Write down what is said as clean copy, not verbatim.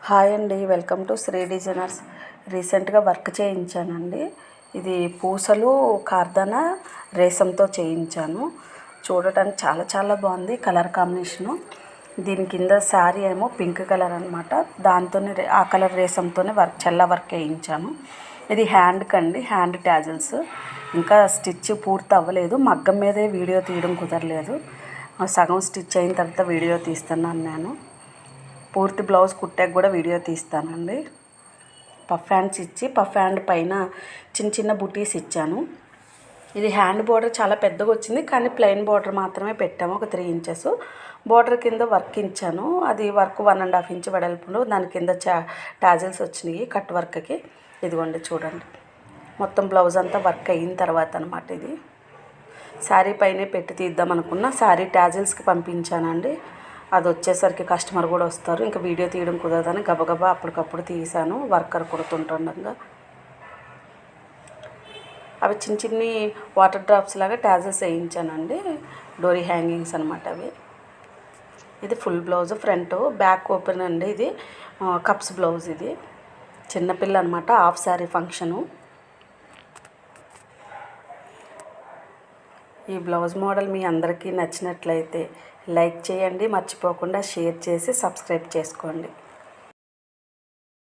Hi అండి, welcome to Shri designers. రీసెంట్గా work చేయించానండి. ఇది పూసలు కార్దన రేసంతో చేయించాను. చూడటానికి చాలా చాలా బాగుంది కలర్ కాంబినేషను. దీని కింద శారీ ఏమో పింక్ కలర్ అనమాట. దాంతోనే ఆ కలర్ రేసంతోనే చల్ల వర్క్ వేయించాను. ఇది హ్యాండ్కి అండి, హ్యాండ్ ట్యాజిల్స్. ఇంకా స్టిచ్ పూర్తి అవ్వలేదు, మగ్గం మీదే వీడియో తీయడం కుదరలేదు. సగం స్టిచ్ అయిన తర్వాత వీడియో తీస్తున్నాను నేను. పూర్తి బ్లౌజ్ కుట్టాక కూడా వీడియో తీస్తానండి. పఫ్ హ్యాండ్స్ ఇచ్చి పఫ్ హ్యాండ్ పైన చిన్న చిన్న బుటీస్ ఇచ్చాను. ఇది హ్యాండ్ బోర్డర్ చాలా పెద్దగా వచ్చింది, కానీ ప్లెయిన్ బోర్డర్ మాత్రమే పెట్టాము. ఒక 3 ఇంచెస్ బోర్డర్ కింద వర్క్ ఇచ్చాను. అది వర్క్ 1.5 ఇంచ్ వెడల్పులో దాని కింద టాజిల్స్ వచ్చినాయి కట్ వర్క్కి. ఇదిగోండి చూడండి, మొత్తం బ్లౌజ్ అంతా వర్క్ అయిన తర్వాత అనమాట. ఇది శారీ పైనే పెట్టి తీద్దాం అనుకున్న శారీ టాజిల్స్కి పంపించానండి. అది వచ్చేసరికి కస్టమర్ కూడా వస్తారు, ఇంకా వీడియో తీయడం కుదరదని గబగబా అప్పటికప్పుడు తీసాను వర్కర్ కుడుతుంటుండగా. అవి చిన్న చిన్ని వాటర్ డ్రాప్స్ లాగా టాజిల్స్ వేయించానండి. డోరీ హ్యాంగింగ్స్ అనమాట అవి. ఇది full blouse, front back open అండి. ఇది కప్స్ బ్లౌజ్. ఇది చిన్నపిల్ల అనమాట, హాఫ్ శారీ ఫంక్షను. ఈ బ్లౌజ్ మోడల్ మీ అందరికీ నచ్చినట్లయితే లైక్ చేయండి, మర్చిపోకుండా షేర్ చేసి సబ్స్క్రైబ్ చేసుకోండి.